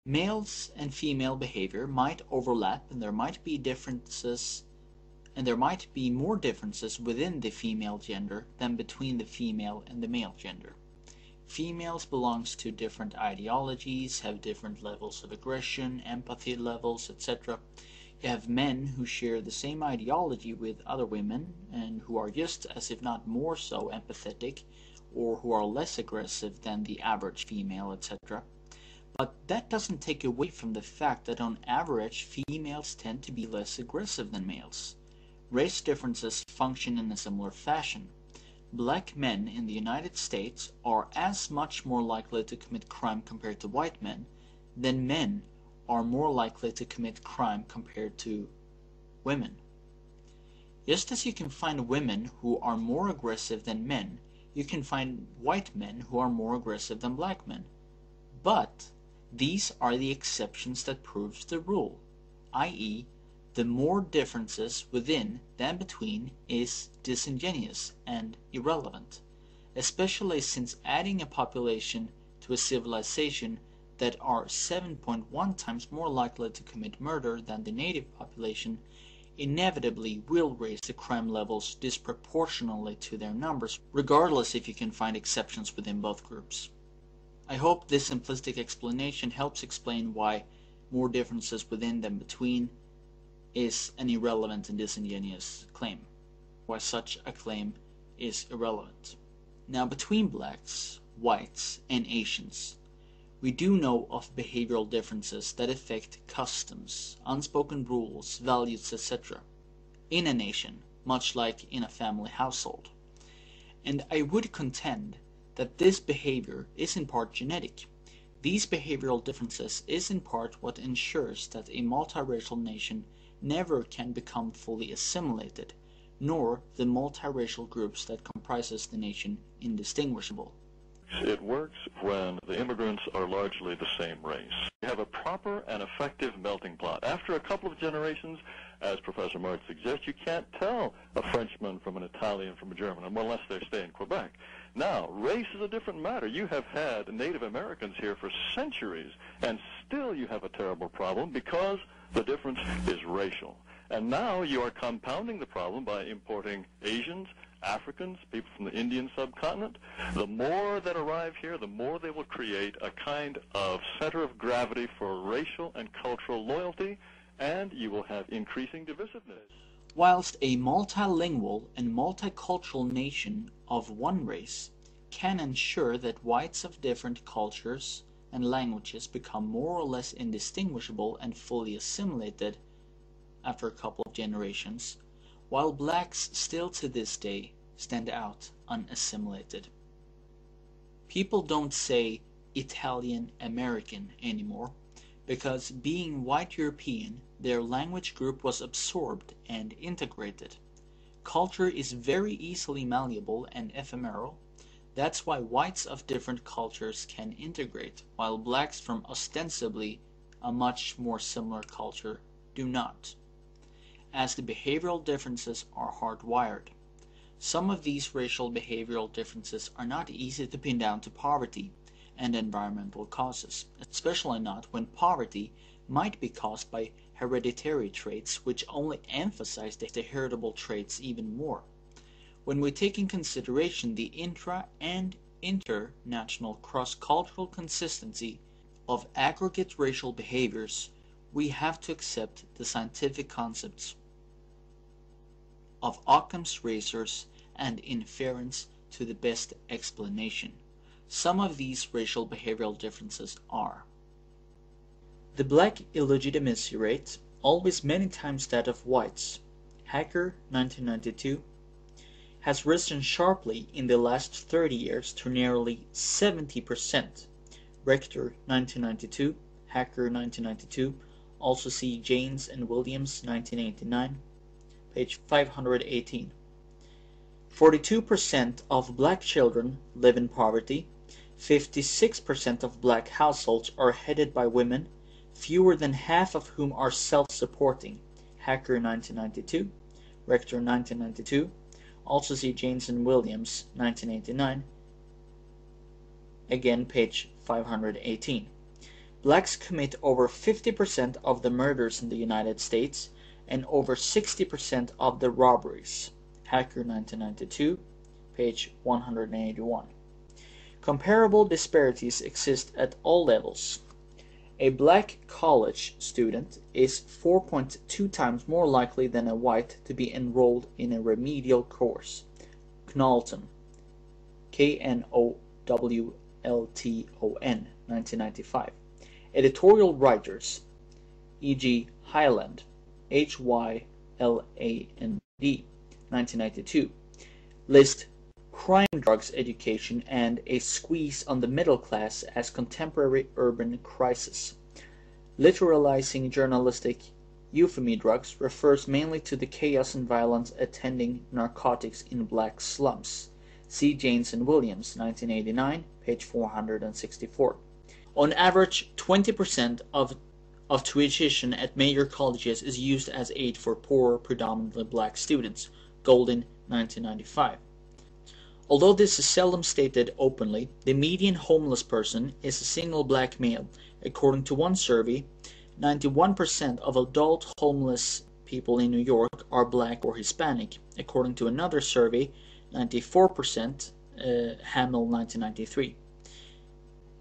Males and female behavior might overlap, and there might be differences, and there might be more differences within the female gender than between the female and the male gender. Females belongs to different ideologies, have different levels of aggression, empathy levels, etc. You have men who share the same ideology with other women and who are just as if not more so empathetic, or who are less aggressive than the average female, etc. But that doesn't take away from the fact that on average females tend to be less aggressive than males. Race differences function in a similar fashion. Black men in the United States are as much more likely to commit crime compared to white men than men are more likely to commit crime compared to women. Just as you can find women who are more aggressive than men, you can find white men who are more aggressive than black men. But these are the exceptions that proves the rule, i.e., the more differences within than between is disingenuous and irrelevant, especially since adding a population to a civilization that are 7.1 times more likely to commit murder than the native population inevitably will raise the crime levels disproportionately to their numbers, regardless if you can find exceptions within both groups. I hope this simplistic explanation helps explain why more differences within than between is an irrelevant and disingenuous claim, why such a claim is irrelevant. Now, between blacks, whites, and Asians, we do know of behavioral differences that affect customs, unspoken rules, values, etc. in a nation, much like in a family household. And I would contend that this behavior is in part genetic. These behavioral differences is in part what ensures that a multiracial nation never can become fully assimilated, nor the multiracial groups that comprises the nation indistinguishable. It works when the immigrants are largely the same race. You have a proper and effective melting pot. After a couple of generations, as Professor March suggests, you can't tell a Frenchman from an Italian from a German, unless they stay in Quebec. Now, race is a different matter. You have had Native Americans here for centuries, and still you have a terrible problem because the difference is racial. And now you are compounding the problem by importing Asians, Africans, people from the Indian subcontinent. The more that arrive here, the more they will create a kind of center of gravity for racial and cultural loyalty, and you will have increasing divisiveness. Whilst a multilingual and multicultural nation of one race can ensure that whites of different cultures and languages become more or less indistinguishable and fully assimilated after a couple of generations, while blacks still to this day stand out unassimilated. People don't say Italian American anymore, because being white European, their language group was absorbed and integrated. Culture is very easily malleable and ephemeral. That's why whites of different cultures can integrate, while blacks from ostensibly a much more similar culture do not, as the behavioral differences are hardwired. Some of these racial behavioral differences are not easy to pin down to poverty and environmental causes, especially not when poverty might be caused by hereditary traits which only emphasize the heritable traits even more. When we take in consideration the intra- and international cross-cultural consistency of aggregate racial behaviors, we have to accept the scientific concepts of Occam's razors and inference to the best explanation. Some of these racial behavioral differences are: the black illegitimacy rate, always many times that of whites, Hacker 1992, has risen sharply in the last 30 years to nearly 70%. Rector 1992, Hacker 1992, also see Janes and Williams 1989, page 518. 42% of black children live in poverty. 56% of black households are headed by women, fewer than half of whom are self-supporting. Hacker 1992, Rector 1992, also see Janes and Williams 1989, again page 518. blacks commit over 50% of the murders in the United States and over 60% of the robberies. Hacker 1992, page 181. Comparable disparities exist at all levels. A black college student is 4.2 times more likely than a white to be enrolled in a remedial course. Knowlton, Knowlton, 1995. Editorial writers, e.g. Hyland, Hyland, 1992, list crime, drugs, education, and a squeeze on the middle class as contemporary urban crisis. Literalizing journalistic euphemy drugs refers mainly to the chaos and violence attending narcotics in black slums. See Janes and Williams, 1989, page 464. On average, 20% of tuition at major colleges is used as aid for poor, predominantly black students. Golden, 1995. Although this is seldom stated openly, the median homeless person is a single black male. According to one survey, 91% of adult homeless people in New York are black or Hispanic. According to another survey, 94%, Hamill, 1993.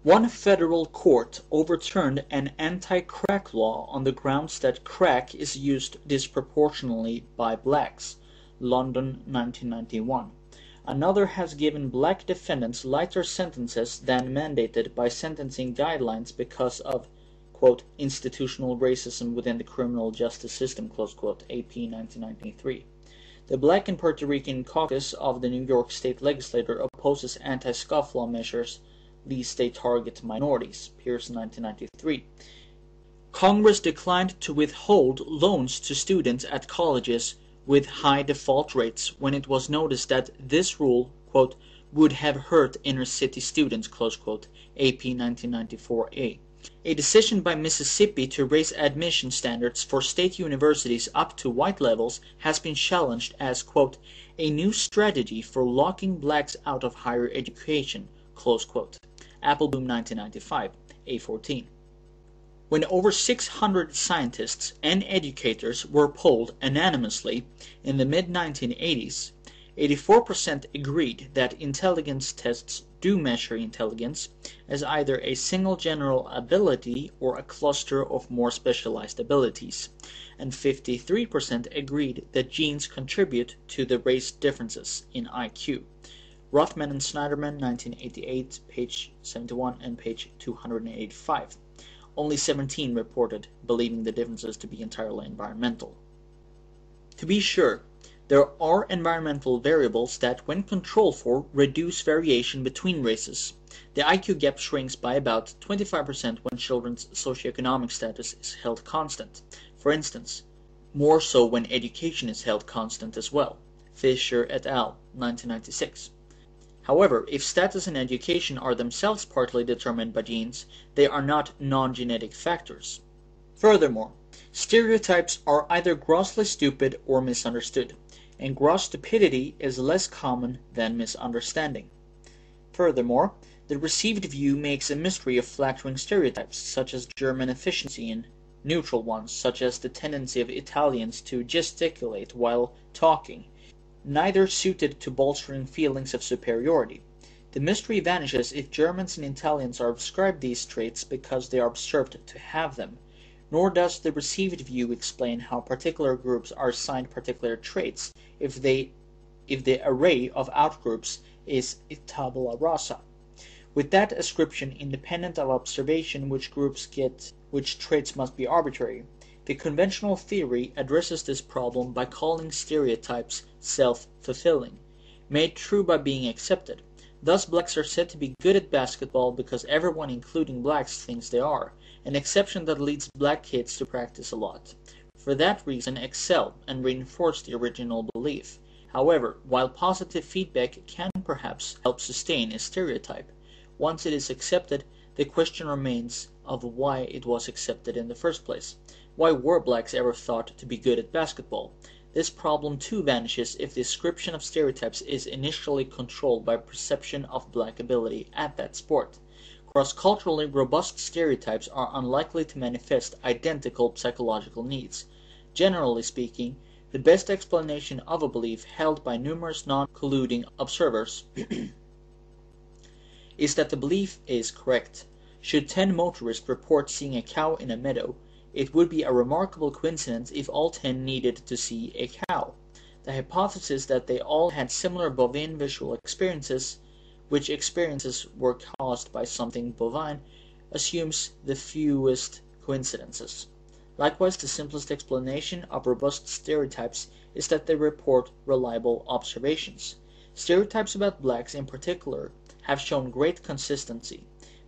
One federal court overturned an anti-crack law on the grounds that crack is used disproportionately by blacks. London, 1991. Another has given black defendants lighter sentences than mandated by sentencing guidelines because of, quote, institutional racism within the criminal justice system, close quote, AP 1993. The Black and Puerto Rican caucus of the New York State Legislature opposes anti-scofflaw measures lest they target minorities. Pierce, 1993. Congress declined to withhold loans to students at colleges with high default rates when it was noticed that this rule, quote, would have hurt inner city students, close quote, AP 1994A. A decision by Mississippi to raise admission standards for state universities up to white levels has been challenged as, quote, a new strategy for locking blacks out of higher education, close quote. Applebaum, 1995, A14. When over 600 scientists and educators were polled anonymously in the mid-1980s, 84% agreed that intelligence tests do measure intelligence as either a single general ability or a cluster of more specialized abilities, and 53% agreed that genes contribute to the race differences in IQ. Rothman and Snyderman, 1988, page 71 and page 285. Only 17 reported believing the differences to be entirely environmental. To be sure, there are environmental variables that, when controlled for, reduce variation between races. The IQ gap shrinks by about 25% when children's socioeconomic status is held constant. For instance, more so when education is held constant as well. Fisher et al., 1996. However, if status and education are themselves partly determined by genes, they are not non-genetic factors. Furthermore, stereotypes are either grossly stupid or misunderstood, and gross stupidity is less common than misunderstanding. Furthermore, the received view makes a mystery of flattering stereotypes, such as German efficiency, and neutral ones, such as the tendency of Italians to gesticulate while talking, neither suited to bolstering feelings of superiority. The mystery vanishes if Germans and Italians are ascribed these traits because they are observed to have them, nor does the received view explain how particular groups are assigned particular traits if the array of outgroups is tabula rasa. With that ascription independent of observation which groups get which traits must be arbitrary. The conventional theory addresses this problem by calling stereotypes self-fulfilling, made true by being accepted. Thus blacks are said to be good at basketball because everyone including blacks thinks they are, an exception that leads black kids to practice a lot. For that reason excel and reinforce the original belief. However, while positive feedback can perhaps help sustain a stereotype, once it is accepted, the question remains of why it was accepted in the first place. Why were blacks ever thought to be good at basketball? This problem too vanishes if the description of stereotypes is initially controlled by perception of black ability at that sport. Cross-culturally robust stereotypes are unlikely to manifest identical psychological needs. Generally speaking, the best explanation of a belief held by numerous non-colluding observers is that the belief is correct. Should 10 motorists report seeing a cow in a meadow, it would be a remarkable coincidence if all 10 needed to see a cow. The hypothesis that they all had similar bovine visual experiences, which experiences were caused by something bovine, assumes the fewest coincidences. Likewise, the simplest explanation of robust stereotypes is that they report reliable observations. Stereotypes about blacks in particular have shown great consistency.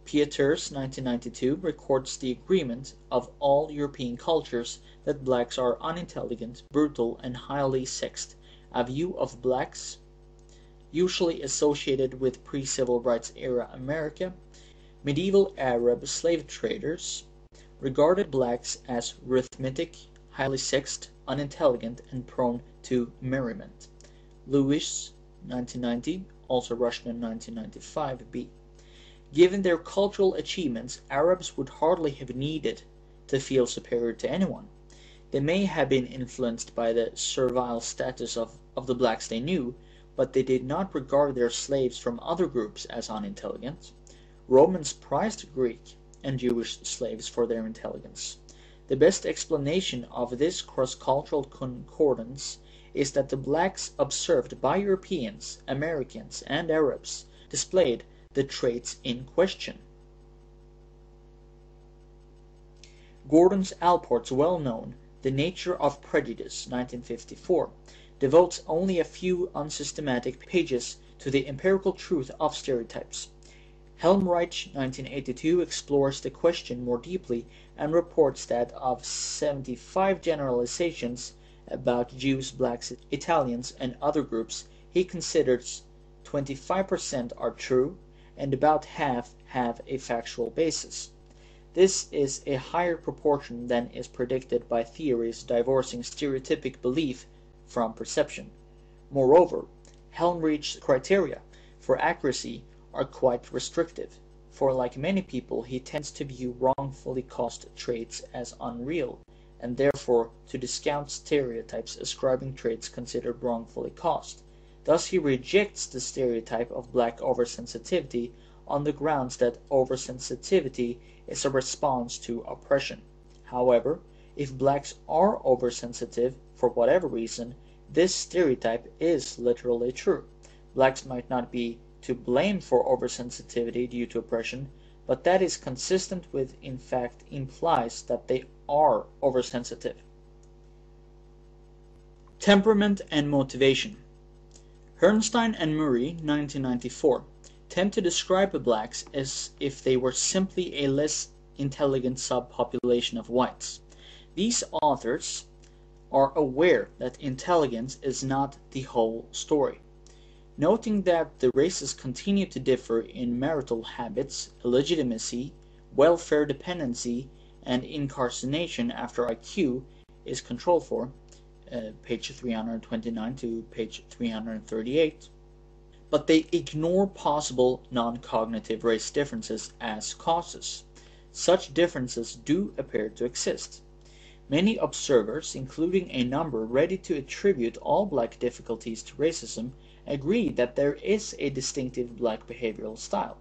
Pieters, 1992, records the agreement of all European cultures that blacks are unintelligent, brutal, and highly sexed, a view of blacks usually associated with pre-civil rights era America. Medieval Arab slave traders regarded blacks as rhythmic, highly sexed, unintelligent, and prone to merriment. Lewis, 1990, also Rushton, 1995b. Given their cultural achievements, Arabs would hardly have needed to feel superior to anyone. They may have been influenced by the servile status of the blacks they knew, but they did not regard their slaves from other groups as unintelligent. Romans prized Greek and Jewish slaves for their intelligence. The best explanation of this cross-cultural concordance is that the blacks observed by Europeans, Americans, and Arabs displayed the traits in question. Gordon Allport's well-known The Nature of Prejudice, 1954, devotes only a few unsystematic pages to the empirical truth of stereotypes. Helmreich, 1982, explores the question more deeply and reports that of 75 generalizations about Jews, blacks, Italians, and other groups, he considers 25% are true and about half have a factual basis. This is a higher proportion than is predicted by theories divorcing stereotypic belief from perception. Moreover, Helmreich's criteria for accuracy are quite restrictive, for like many people he tends to view wrongfully caused traits as unreal, and therefore to discount stereotypes ascribing traits considered wrongfully caused. Thus he rejects the stereotype of black oversensitivity on the grounds that oversensitivity is a response to oppression. However, if blacks are oversensitive for whatever reason, this stereotype is literally true. Blacks might not be to blame for oversensitivity due to oppression, but that is consistent with, in fact, implies that they are oversensitive. Temperament and motivation. Herrnstein and Murray, 1994, tend to describe blacks as if they were simply a less intelligent subpopulation of whites. These authors are aware that intelligence is not the whole story. Noting that the races continue to differ in marital habits, illegitimacy, welfare dependency, and incarceration after IQ is controlled for, page 329 to page 338, but they ignore possible non-cognitive race differences as causes. Such differences do appear to exist. Many observers, including a number ready to attribute all black difficulties to racism, agree that there is a distinctive black behavioral style.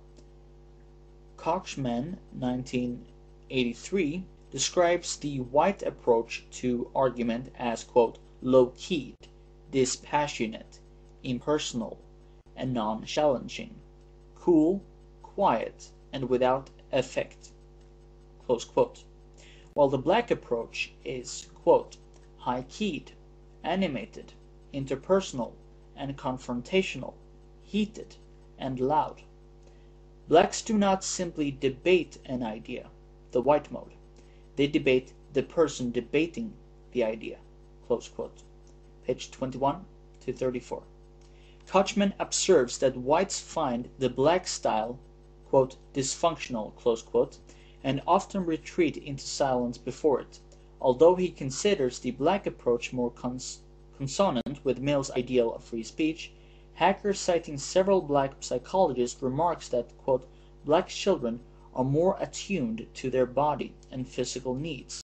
Kochman, 1983, describes the white approach to argument as, quote, low-keyed, dispassionate, impersonal, and non-challenging, cool, quiet, and without effect, close quote. While the black approach is, quote, high-keyed, animated, interpersonal, and confrontational, heated, and loud. Blacks do not simply debate an idea, the white mode. They debate the person debating the idea, close quote. Page 21 to 34. Kochman observes that whites find the black style, quote, dysfunctional, close quote, and often retreat into silence before it, although he considers the black approach more consonant with Mill's ideal of free speech. Hacker, citing several black psychologists, remarks that, quote, black children are more attuned to their body and physical needs.